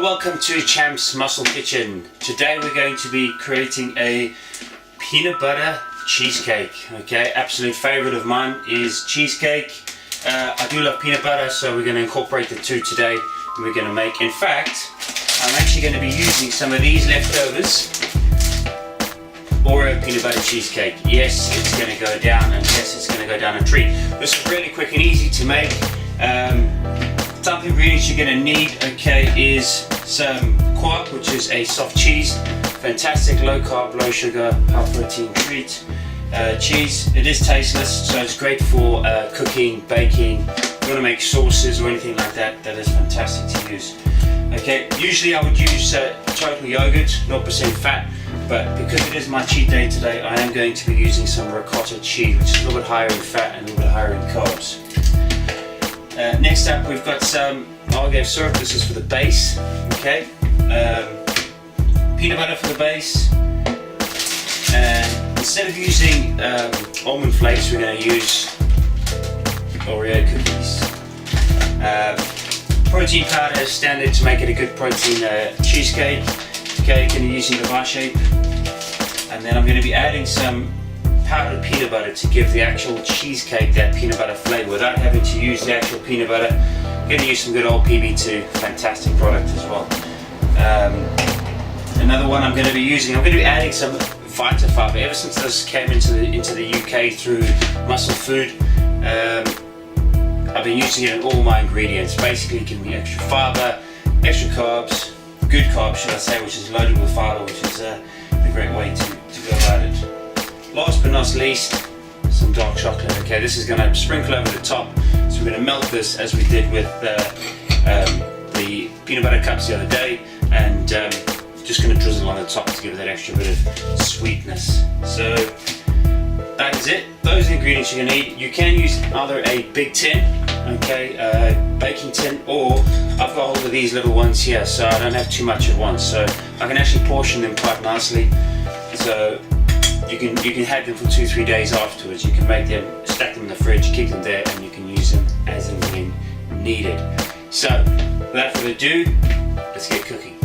Hello, welcome to Champ's Muscle Kitchen. Today we're going to be creating a peanut butter cheesecake. Okay, absolute favorite of mine is cheesecake. I do love peanut butter, so we're going to incorporate the two today. And we're going to make, in fact, I'm actually going to be using some of these leftovers Oreo peanut butter cheesecake. Yes, it's going to go down, and yes, it's going to go down a treat. This is really quick and easy to make. Type of ingredients you're going to need, okay, is some quark, which is a soft cheese, fantastic low carb, low sugar, high protein treat. Cheese, it is tasteless, so it's great for cooking, baking. If you want to make sauces or anything like that, that is fantastic to use. Okay, usually I would use total yogurt, 0% fat, but because it is my cheat day today, I am going to be using some ricotta cheese, which is a little bit higher in fat and a little bit higher in carbs. Next up, we've got some Oreos syrup. This is for the base. Okay, peanut butter for the base. And instead of using almond flakes, we're going to use Oreo cookies. Protein powder is standard to make it a good protein cheesecake. Okay, going to be using the bar shape, and then I'm going to be adding some powdered peanut butter to give the actual cheesecake that peanut butter flavor without having to use the actual peanut butter. I'm going to use some good old PB2, fantastic product as well. Another one I'm going to be using, I'm going to be adding some Vita Fiber. Ever since this came into the UK through Muscle Food, I've been using it in all my ingredients. Basically, it can be extra fiber, extra carbs, good carbs should I say, which is loaded with fiber, which is a great way to go about it. Last but not least, some dark chocolate. Okay, this is going to sprinkle over the top. So we're going to melt this as we did with the peanut butter cups the other day, and just going to drizzle on the top to give it that extra bit of sweetness. So that is it. Those are the ingredients you're going to need. You can use either a big tin, okay, baking tin, or I've got hold of these little ones here, so I don't have too much at once. So I can actually portion them quite nicely. So you can have them for 2-3 days afterwards. You can make them, stack them in the fridge, keep them there, and you can use them as and when needed. So, without further ado, let's get cooking.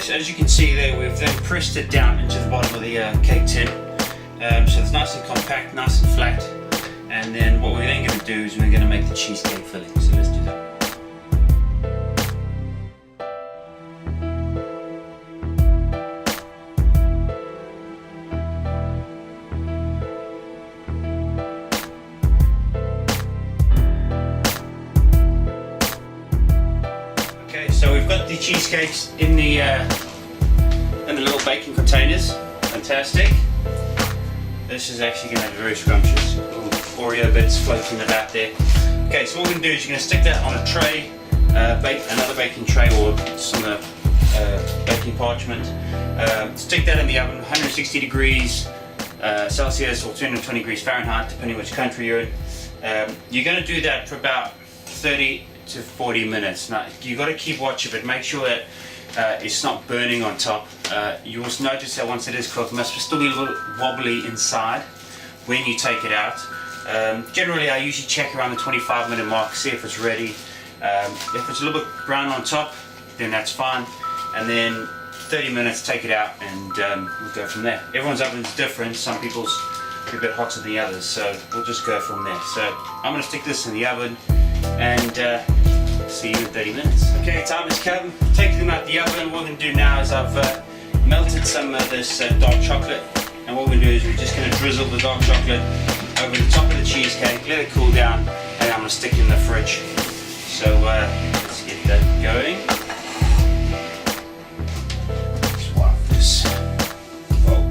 So as you can see there, we've then pressed it down into the bottom of the cake tin, so it's nice and compact, nice and flat. And then what we're then going to do is we're going to make the cheesecake filling. So let's do that. So we've got the cheesecakes in the little baking containers. Fantastic. This is actually going to be very scrumptious. Little Oreo bits floating about there. Okay, so what we're going to do is you're going to stick that on a tray, another baking tray or some baking parchment. Stick that in the oven, 160 degrees Celsius or 220 degrees Fahrenheit, depending which country you're in. You're going to do that for about 30 to 40 minutes. Now you've got to keep watch of it, make sure that it's not burning on top. You will notice that once it is cooked, it must still be a little wobbly inside when you take it out. Generally I usually check around the 25-minute mark, see if it's ready. If it's a little bit brown on top, then that's fine, and then 30 minutes, take it out, and we'll go from there. Everyone's oven's different, some people's are a bit hotter than the others, so we'll just go from there. So I'm going to stick this in the oven and see you in 30 minutes. Okay, time has come. Taking them out the oven. What we're going to do now is I've melted some of this dark chocolate, and what we're going to do is we're just going to drizzle the dark chocolate over the top of the cheesecake, let it cool down, and I'm going to stick it in the fridge. So let's get that going. Swap this. Oh.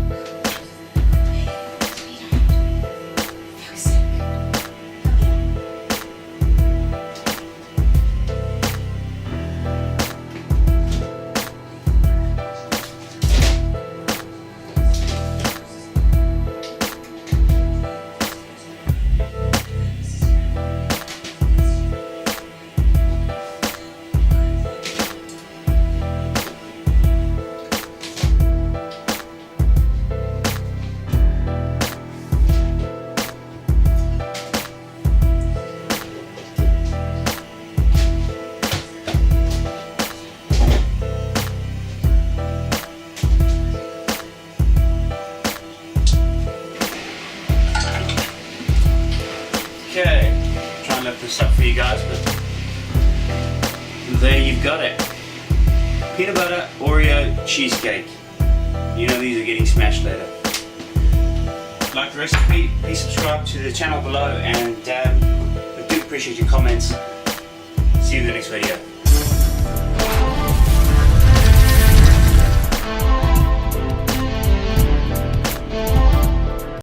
Okay, try and lift this up for you guys, but there you've got it. Peanut butter Oreo cheesecake. You know these are getting smashed later. Like the recipe, please subscribe to the channel below, and I do appreciate your comments. See you in the next video.